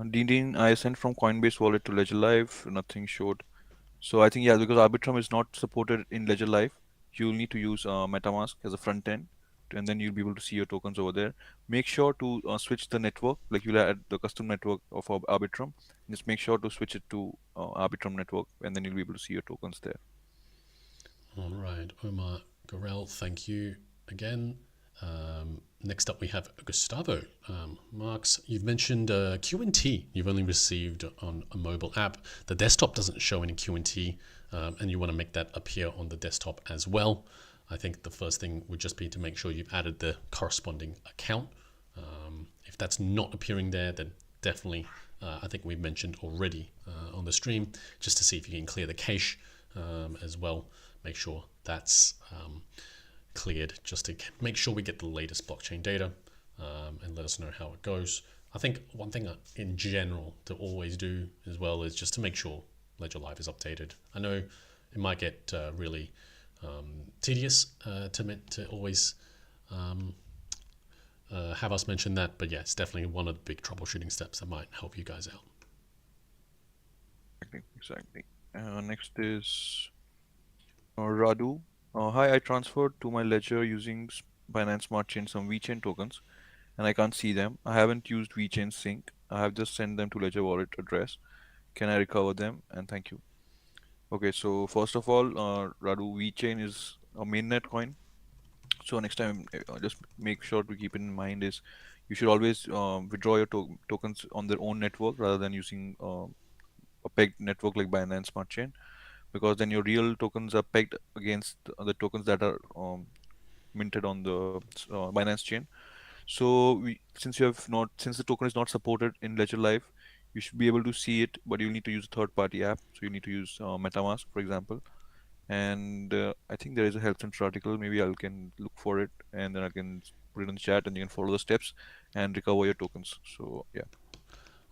Dean, I sent from Coinbase wallet to Ledger Live. Nothing showed. So I think because Arbitrum is not supported in Ledger Live, you'll need to use MetaMask as a front end, and then you'll be able to see your tokens over there. Make sure to switch the network, like you'll add the custom network of Arbitrum. Just make sure to switch it to Arbitrum network, and then you'll be able to see your tokens there. All right, Omar Gorel, thank you again. Next up, we have Gustavo. Marks, you've mentioned QNT you've only received on a mobile app. The desktop doesn't show any QNT, and you want to make that appear on the desktop as well. I think the first thing would just be to make sure you've added the corresponding account. If that's not appearing there, then definitely, I think we've mentioned already on the stream, just to see if you can clear the cache as well. Make sure that's cleared, just to make sure we get the latest blockchain data and let us know how it goes. I think one thing in general to always do as well is just to make sure Ledger Live is updated. I know it might get really tedious to always have us mention that, but yeah, it's definitely one of the big troubleshooting steps that might help you guys out. Exactly. Next is Radu. Hi, I transferred to my ledger using Binance Smart Chain some VeChain tokens, and I can't see them. I haven't used VeChain Sync. I have just sent them to Ledger wallet address. Can I recover them? And thank you. Okay, so first of all, Radu, VeChain is a mainnet coin. So next time, just make sure to keep in mind is you should always withdraw your tokens on their own network rather than using a pegged network like Binance Smart Chain, because then your real tokens are pegged against the tokens that are minted on the Binance chain. So since the token is not supported in Ledger Live, you should be able to see it, but you need to use a third-party app. So you need to use MetaMask, for example. And I think there is a help center article. Maybe I can look for it, and then I can put it in the chat, and you can follow the steps and recover your tokens. So yeah.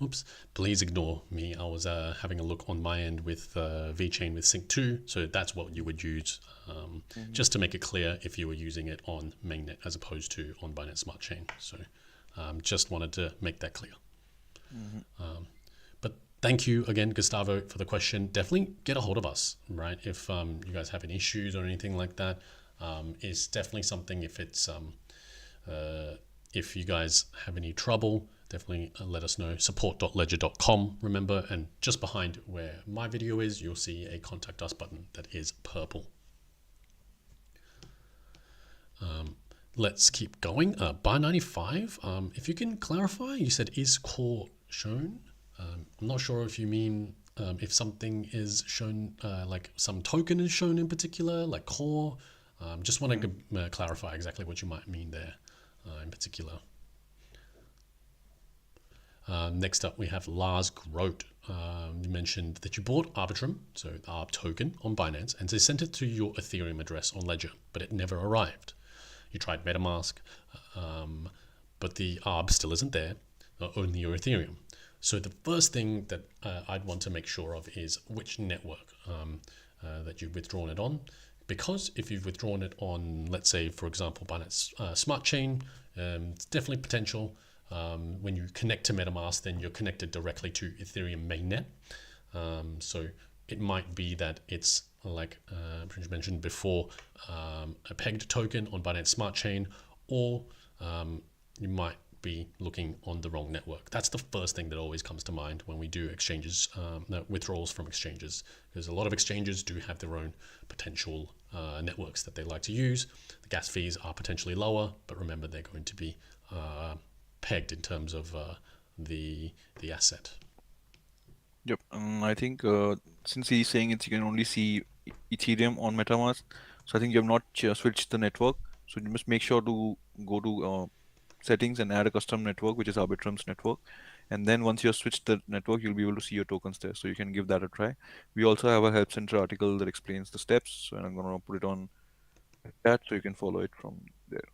Oops, please ignore me. I was having a look on my end with VeChain with Sync 2. So that's what you would use, just to make it clear if you were using it on mainnet as opposed to on Binance Smart Chain. So just wanted to make that clear. But thank you again, Gustavo, for the question. Definitely get a hold of us, right? If you guys have any issues or anything like that, it's definitely something. If you guys have any trouble, definitely let us know. support.ledger.com, remember, and just behind where my video is, you'll see a contact us button that is purple. Let's keep going. Bar95, if you can clarify, you said is core shown. I'm not sure if you mean if something is shown, like some token is shown in particular, like core. Just want to clarify exactly what you might mean there in particular. Next up, we have Lars Grote. You mentioned that you bought Arbitrum, so the ARB token, on Binance, and they sent it to your Ethereum address on Ledger, but it never arrived. You tried MetaMask, but the ARB still isn't there, only your Ethereum. So the first thing that I'd want to make sure of is which network that you've withdrawn it on. Because if you've withdrawn it on, let's say, for example, Binance Smart Chain, it's definitely potential. When you connect to MetaMask, then you're connected directly to Ethereum mainnet. So it might be that it's like Prince mentioned before, a pegged token on Binance Smart Chain, or you might be looking on the wrong network. That's the first thing that always comes to mind when we do exchanges, withdrawals from exchanges, because a lot of exchanges do have their own potential networks that they like to use. The gas fees are potentially lower, but remember they're going to be pegged in terms of the asset. Yep. I think since he's saying it's you can only see Ethereum on MetaMask, so I think you have not switched the network. So you must make sure to go to settings and add a custom network, which is Arbitrum's network. And then once you have switched the network, you'll be able to see your tokens there. So you can give that a try. We also have a help center article that explains the steps. So I'm going to put it on chat so you can follow it from there.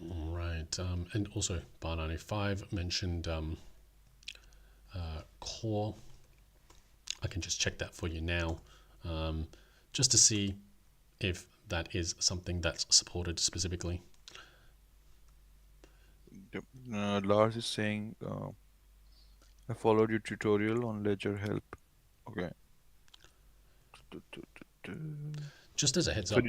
Right. And also Bar95 mentioned Core. I can just check that for you now, just to see if that is something that's supported specifically. Yep. Lars is saying, I followed your tutorial on Ledger Help. Okay. Just as a heads up,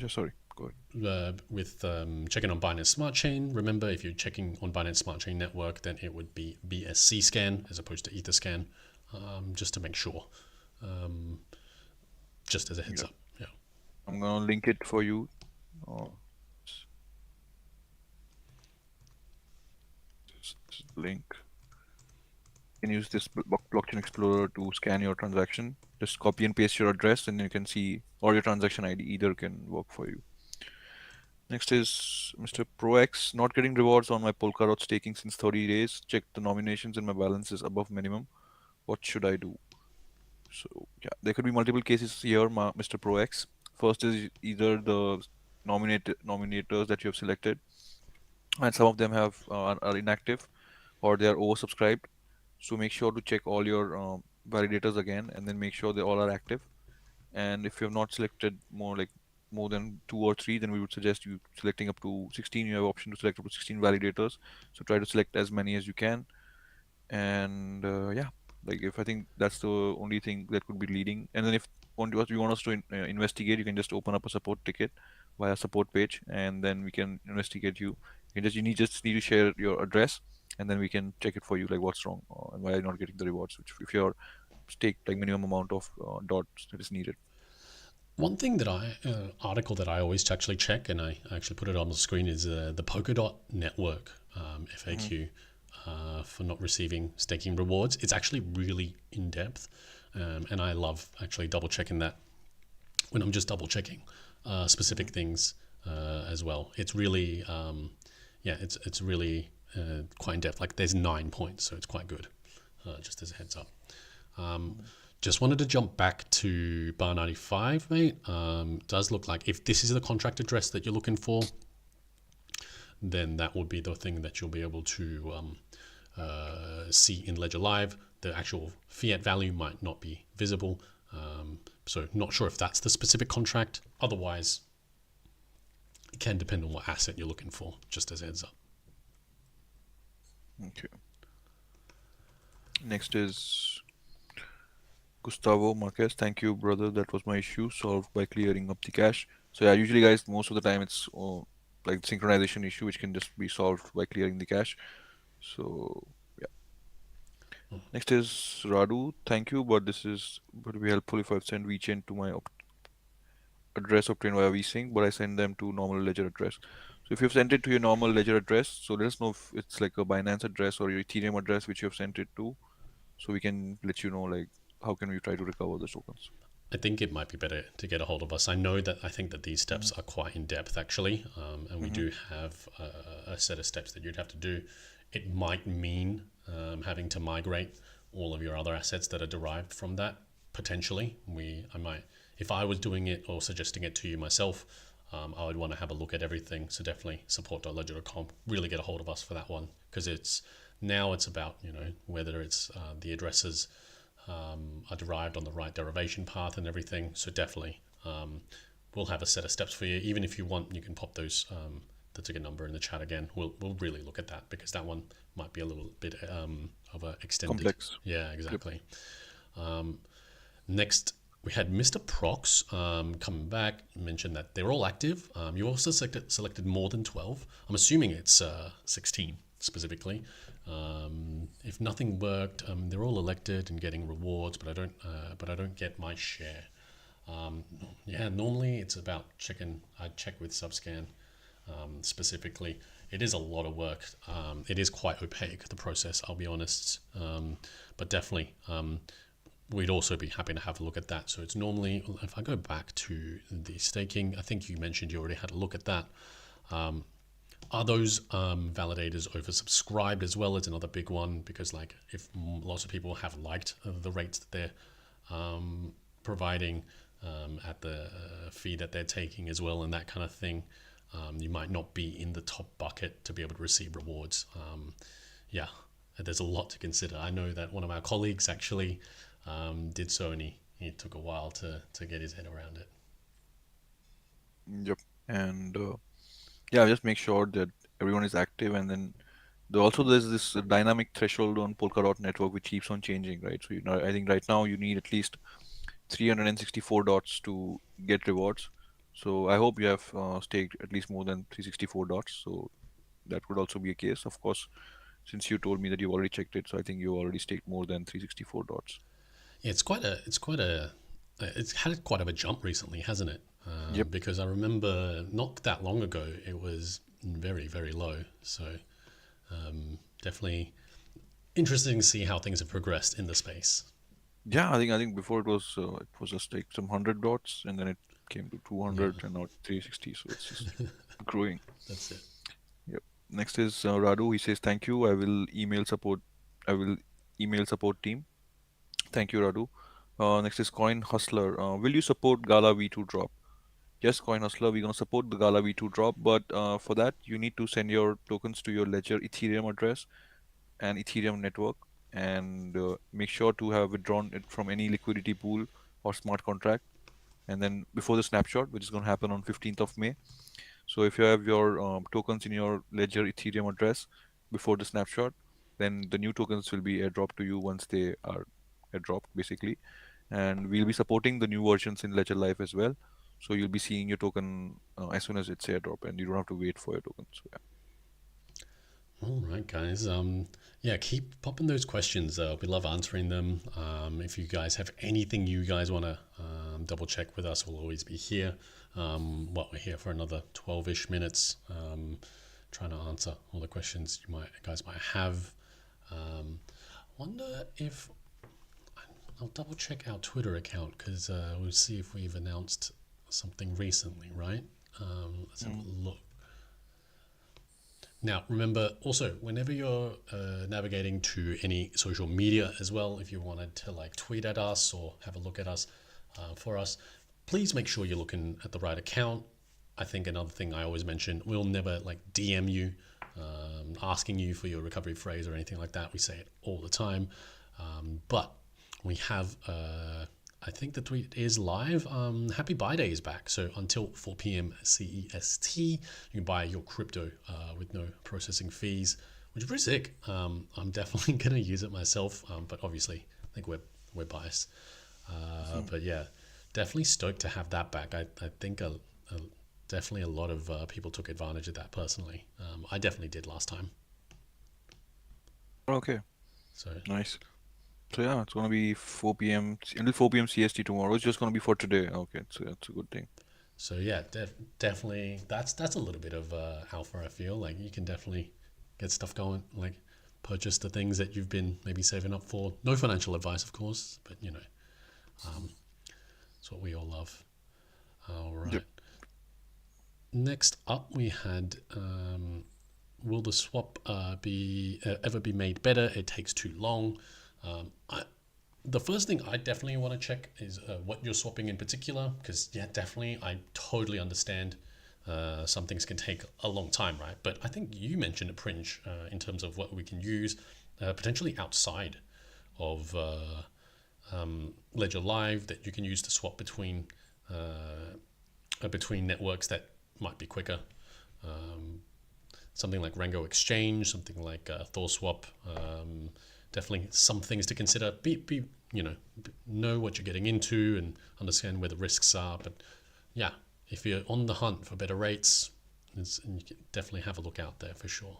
sorry, go ahead. with checking on Binance Smart Chain, remember if you're checking on Binance Smart Chain network, then it would be BSC scan as opposed to Etherscan, just to make sure. Just as a heads up. Yeah. I'm gonna link it for you. Just link. You can use this blockchain explorer to scan your transaction. Just copy and paste your address, and you can see, or your transaction ID. Either can work for you. Next is Mr. ProX. Not getting rewards on my Polkadot staking since 30 days. Check the nominations and my balance is above minimum. What should I do? So yeah, there could be multiple cases here, Mr. ProX. First is either the nominators that you have selected, and some of them are inactive, or they are oversubscribed. So make sure to check all your validators again, and then make sure they all are active. And if you have not selected more than 2 or 3, then we would suggest you selecting up to 16. You have option to select up to 16 validators. So try to select as many as you can. And yeah, like if I think that's the only thing that could be leading. And then if you want us to investigate, you can just open up a support ticket via support page, and then we can investigate you. You need to share your address, and then we can check it for you, like what's wrong and why you're not getting the rewards, which if you're stake like minimum amount of dots that is needed. One thing that article that I always actually check, and I actually put it on the screen, is the Polkadot network FAQ for not receiving staking rewards. It's actually really in depth, and I love actually double checking that when I'm just double checking specific things as well. It's really, it's really quite in depth. Like there's 9 points, so it's quite good. Just as a heads up. Just wanted to jump back to Bar95, mate. Does look like if this is the contract address that you're looking for, then that would be the thing that you'll be able to see in Ledger Live. The actual fiat value might not be visible. So not sure if that's the specific contract. Otherwise, it can depend on what asset you're looking for, just as a heads up. Okay. Next is Gustavo Marquez. Thank you, brother. That was my issue solved by clearing up the cache. So yeah, usually guys, most of the time it's like synchronization issue, which can just be solved by clearing the cache. So yeah. Next is Radu. Thank you, but this is would be helpful if I send VeChain to my address obtained via vSync, but I send them to normal Ledger address. So if you've sent it to your normal Ledger address, so let us know if it's like a Binance address or your Ethereum address which you have sent it to, so we can let you know like how can we try to recover the tokens. I think it might be better to get a hold of us. I think that these steps are quite in depth actually, and we do have a set of steps that you'd have to do. It might mean having to migrate all of your other assets that are derived from that potentially. If I was doing it or suggesting it to you myself, I would want to have a look at everything. So definitely support.ledger.com. Really get a hold of us for that one, because it's about whether it's the addresses are derived on the right derivation path and everything. So definitely, we'll have a set of steps for you. Even if you want, you can pop those the ticket number in the chat again. We'll really look at that because that one might be a little bit of a extended. Complex. Yeah, exactly. Next, we had Mr. Prox coming back, mentioned that they're all active. You also selected more than 12. I'm assuming it's 16 specifically. If nothing worked, they're all elected and getting rewards, but I don't get my share. Yeah, normally it's about checking. I check with Subscan specifically. It is a lot of work. It is quite opaque, the process, I'll be honest. But definitely, we'd also be happy to have a look at that. So it's normally, if I go back to the staking, I think you mentioned you already had a look at that. Are those validators oversubscribed as well? It's another big one because like if lots of people have liked the rates that they're providing at the fee that they're taking as well and that kind of thing, you might not be in the top bucket to be able to receive rewards. Yeah, there's a lot to consider. I know that one of our colleagues actually did so and he took a while to get his head around it. Yep. And yeah, just make sure that everyone is active, and then there's this dynamic threshold on Polkadot network which keeps on changing, right? So I think right now you need at least 364 dots to get rewards. So I hope you have staked at least more than 364 dots. So that would also be a case, of course, since you told me that you've already checked it. So I think you already staked more than 364 dots. Yeah, it's had quite of a jump recently, hasn't it? Yep. Because I remember not that long ago it was very, very low. So definitely interesting to see how things have progressed in the space. Yeah, I think before it was just like some 100 dots, and then it came to 200, and now it's 360. So it's just growing. That's it. Yep. Next is Radu. He says, "Thank you. I will email support. I will email support team. Thank you, Radu." Next is Coin Hustler. Will you support Gala V2 drop? Yes, Coin Hustler, we're gonna support the Gala V2 drop, but for that you need to send your tokens to your Ledger Ethereum address and Ethereum network, and make sure to have withdrawn it from any liquidity pool or smart contract, and then before the snapshot, which is going to happen on 15th of May. So if you have your tokens in your Ledger Ethereum address before the snapshot, then the new tokens will be airdropped to you once they are airdropped, basically. And we'll be supporting the new versions in Ledger Live as well. So you'll be seeing your token as soon as it's airdrop, and you don't have to wait for your token. So yeah. All right, guys. Yeah, keep popping those questions. We love answering them. If you guys have anything you guys want to double check with us, we'll always be here. We're here for another 12-ish minutes, trying to answer all the questions you guys might have. Wonder if I'll double check our Twitter account because we'll see if we've announced something recently, right? Let's have a look. Now, remember also, whenever you're navigating to any social media as well, if you wanted to like tweet at us or have a look at us for us, please make sure you're looking at the right account. I think another thing I always mention, we'll never like DM you, asking you for your recovery phrase or anything like that. We say it all the time. But we have, I think the tweet is live. Happy Buy Day is back. So until 4 p.m. CEST, you can buy your crypto with no processing fees, which is pretty sick. I'm definitely going to use it myself, but obviously I think we're biased. But yeah, definitely stoked to have that back. I think definitely a lot of people took advantage of that personally. I definitely did last time. Okay. So Nice. So yeah, it's gonna be 4 p.m. until 4 p.m. CST tomorrow. It's just gonna be for today. Okay, so that's a good thing. So yeah, definitely that's a little bit of alpha. I feel like you can definitely get stuff going, like purchase the things that you've been maybe saving up for. No financial advice, of course, but you know, it's what we all love. All right. Yep. Next up, we had will the swap ever be made better? It takes too long. The first thing I definitely want to check is what you're swapping in particular, because yeah, definitely I totally understand some things can take a long time, right? But I think you mentioned a Pringe in terms of what we can use potentially outside of Ledger Live that you can use to swap between networks that might be quicker. Um, Something like Rango Exchange, something like ThorSwap. Definitely some things to consider. Be know what you're getting into and understand where the risks are. But yeah, if you're on the hunt for better rates, you can definitely have a look out there for sure.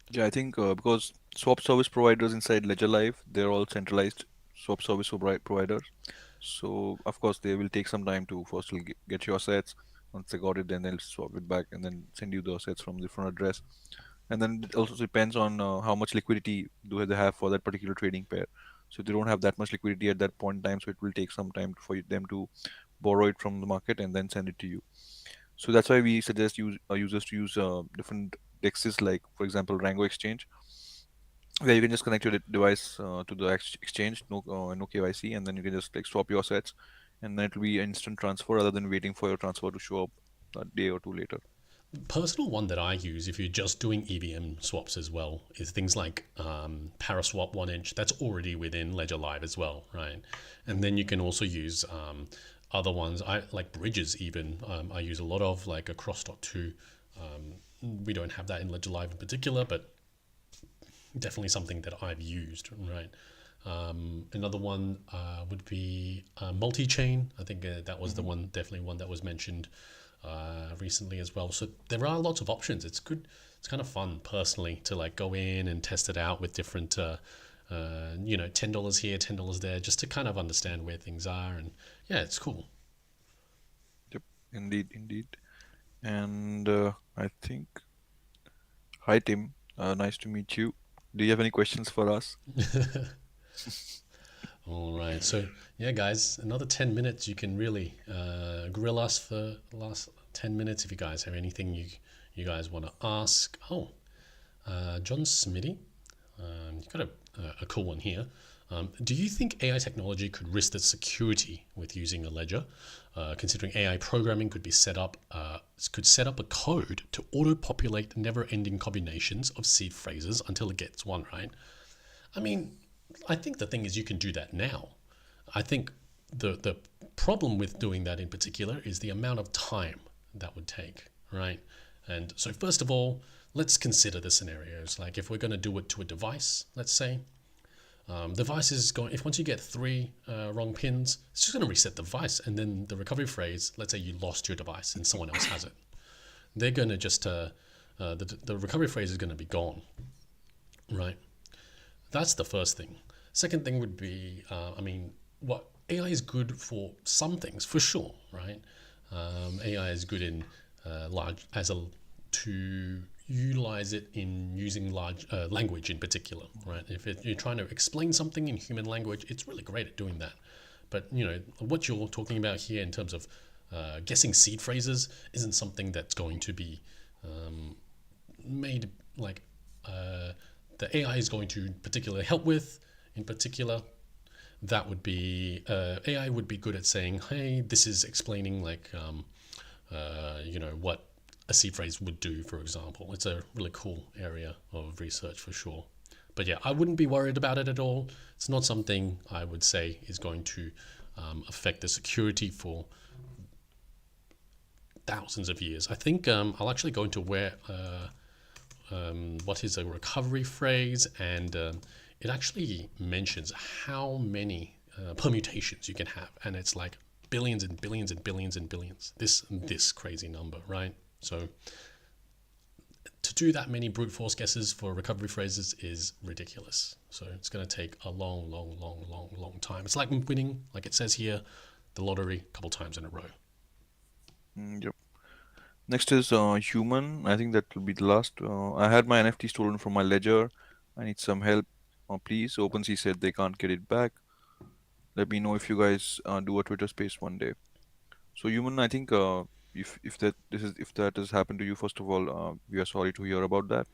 Yeah, I think because swap service providers inside Ledger Live, they're all centralized swap service providers. So of course they will take some time to first will get your assets. Once they got it, then they'll swap it back and then send you the assets from different address. And then it also depends on how much liquidity do they have for that particular trading pair. So if they don't have that much liquidity at that point in time, so it will take some time for them to borrow it from the market and then send it to you. So that's why we suggest users to use different dexes, like for example Rango Exchange, where you can just connect your device to the exchange, no KYC, and then you can just like swap your assets, and then it will be instant transfer rather than waiting for your transfer to show up a day or two later. Personal one that I use if you're just doing EVM swaps as well is things like Paraswap 1inch. That's already within Ledger Live as well, right? And then you can also use other ones. I like bridges even. I use a lot of like a Cross.2. We don't have that in Ledger Live in particular, but definitely something that I've used, right? Another one would be multi-chain. I think that was the Hmm. one, definitely one that was mentioned recently as well. So there are lots of options. It's good. It's kind of fun personally to like go in and test it out with different, $10 here, $10 there, just to kind of understand where things are. And yeah, it's cool. Yep, indeed, indeed. And I think, hi Tim, nice to meet you. Do you have any questions for us? All right. So yeah, guys, another 10 minutes. You can really grill us for the last 10 minutes if you guys have anything you guys want to ask. Oh, John Smitty, you got a cool one here. Do you think AI technology could risk the security with using a ledger, considering AI programming could set up a code to auto-populate never-ending combinations of seed phrases until it gets one right? I mean, I think the thing is you can do that now. I think the problem with doing that in particular is the amount of time that would take, right? And so first of all, let's consider the scenarios. Like if we're going to do it to a device, let's say, device is going. If once you get three wrong pins, it's just going to reset the device, and then the recovery phrase. Let's say you lost your device and someone else has it. They're going to just the recovery phrase is going to be gone, right? That's the first thing. Second thing would be, what AI is good for some things for sure, right? AI is good in large as a to utilize it in using large language in particular, right? If you're trying to explain something in human language, it's really great at doing that. But what you're talking about here in terms of guessing seed phrases isn't something that's going to be made like the AI is going to particularly help with. In particular, that would be AI would be good at saying, "Hey, this is explaining like what a seed phrase would do." For example, it's a really cool area of research for sure. But yeah, I wouldn't be worried about it at all. It's not something I would say is going to affect the security for thousands of years. I think I'll actually go into where what is a recovery phrase, and it actually mentions how many permutations you can have, and it's like billions and billions and billions and billions. This crazy number, right? So to do that many brute force guesses for recovery phrases is ridiculous. So it's going to take a long, long, long, long, long time. It's like winning, like it says here, the lottery a couple times in a row. Yep. Next is human. I think that will be the last. I had my NFT stolen from my ledger. I need some help. Please. OpenSea said they can't get it back. Let me know if you guys do a Twitter space one day. So human, I think if that has happened to you, first of all, we are sorry to hear about that.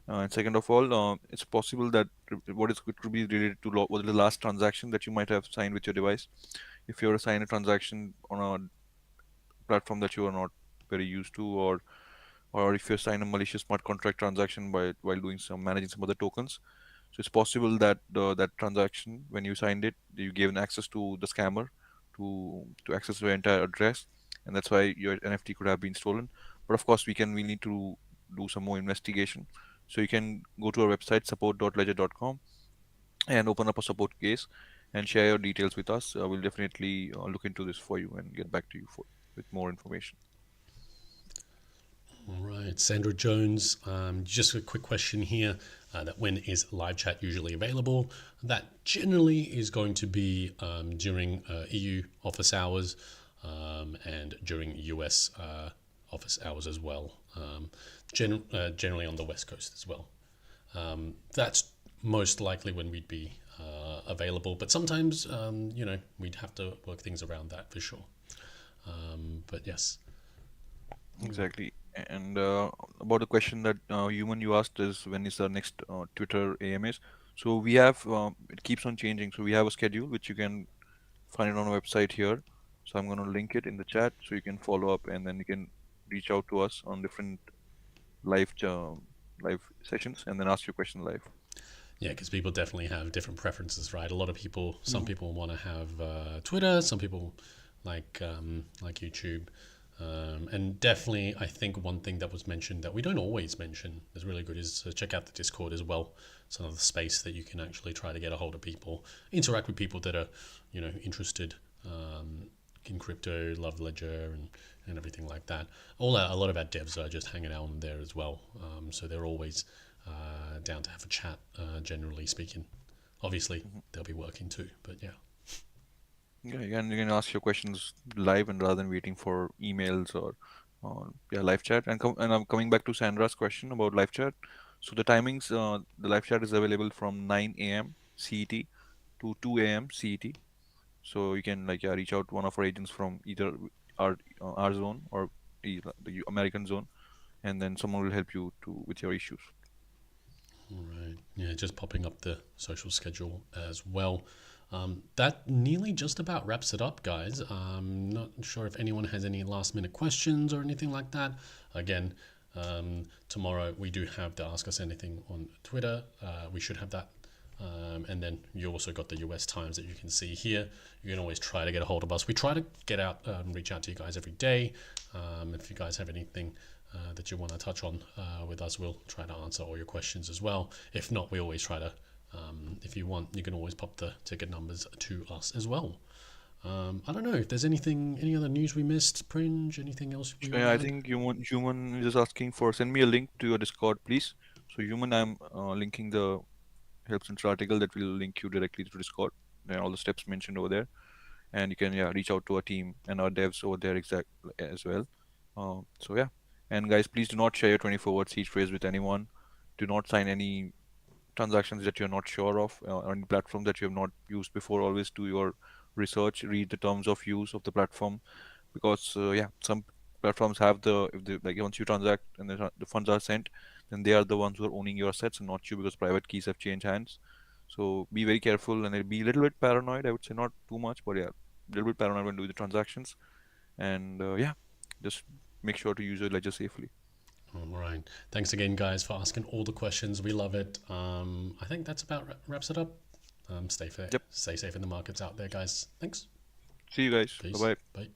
And second of all, it's possible that it could be related to what the last transaction that you might have signed with your device. If you're signing a transaction on a platform that you are not very used to, or if you sign a malicious smart contract transaction while doing some managing some other tokens, So it's possible that that transaction, when you signed it, you gave an access to the scammer to access your entire address, and that's why your NFT could have been stolen. But of course, we need to do some more investigation. So you can go to our website support.ledger.com and open up a support case and share your details with us. We'll definitely look into this for you and get back to you with more information. All right, Sandra Jones, just a quick question here. That when is live chat usually available? That generally is going to be during EU office hours and during US office hours as well. Generally on the West Coast as well. That's most likely when we'd be available, but sometimes we'd have to work things around that for sure. But yes. Exactly. And about the question that human you asked is when is the next Twitter AMAs? So we have it keeps on changing. So we have a schedule which you can find it on our website here. So I'm going to link it in the chat so you can follow up and then you can reach out to us on different live live sessions and then ask your question live. Yeah, because people definitely have different preferences, right? A lot of people, some people want to have Twitter, some people like YouTube, and definitely, I think one thing that was mentioned that we don't always mention is really good is to check out the Discord as well. It's another space that you can actually try to get a hold of people, interact with people that are, interested in crypto, love Ledger, and everything like that. A lot of our devs are just hanging out on there as well, so they're always down to have a chat. Generally speaking, obviously they'll be working too, but yeah. Yeah, you can ask your questions live and rather than waiting for emails or yeah, live chat. And I'm coming back to Sandra's question about live chat. So the timings, the live chat is available from 9 a.m. CET to 2 a.m. CET. So you can like reach out to one of our agents from either our zone or the American zone, and then someone will help you to with your issues. All right. Yeah, just popping up the social schedule as well. That nearly just about wraps it up, guys. I'm not sure if anyone has any last minute questions or anything like that. Again, tomorrow we do have the Ask Us Anything on Twitter. We should have that. And then you also got the US times that you can see here. You can always try to get a hold of us. We try to get out, reach out to you guys every day. If you guys have anything that you want to touch on with us, we'll try to answer all your questions as well. If not, we always try to. If you want, you can always pop the ticket numbers to us as well. I don't know if there's any other news we missed, Pringe, anything else you want Yeah, to I add? think human is just asking for send me a link to your Discord, please. So human, I'm linking the Help Center article that will link you directly to Discord and all the steps mentioned over there. And you can reach out to our team and our devs over there exact as well. So yeah, and guys, please do not share your 24-word seed phrase with anyone. Do not sign any transactions that you're not sure of on any platform that you have not used before. Always do your research, read the terms of use of the platform, because yeah, some platforms have the if they like once you transact and the funds are sent, then they are the ones who are owning your assets and not you, because private keys have changed hands. So be very careful and be a little bit paranoid. I would say not too much, but yeah, a little bit paranoid when doing the transactions. And yeah, just make sure to use your ledger safely. All right. Thanks again, guys, for asking all the questions. We love it. I think that's about wraps it up. Stay fair, Yep. stay safe in the markets out there, guys. Thanks. See you guys. Bye Peace. bye. Bye.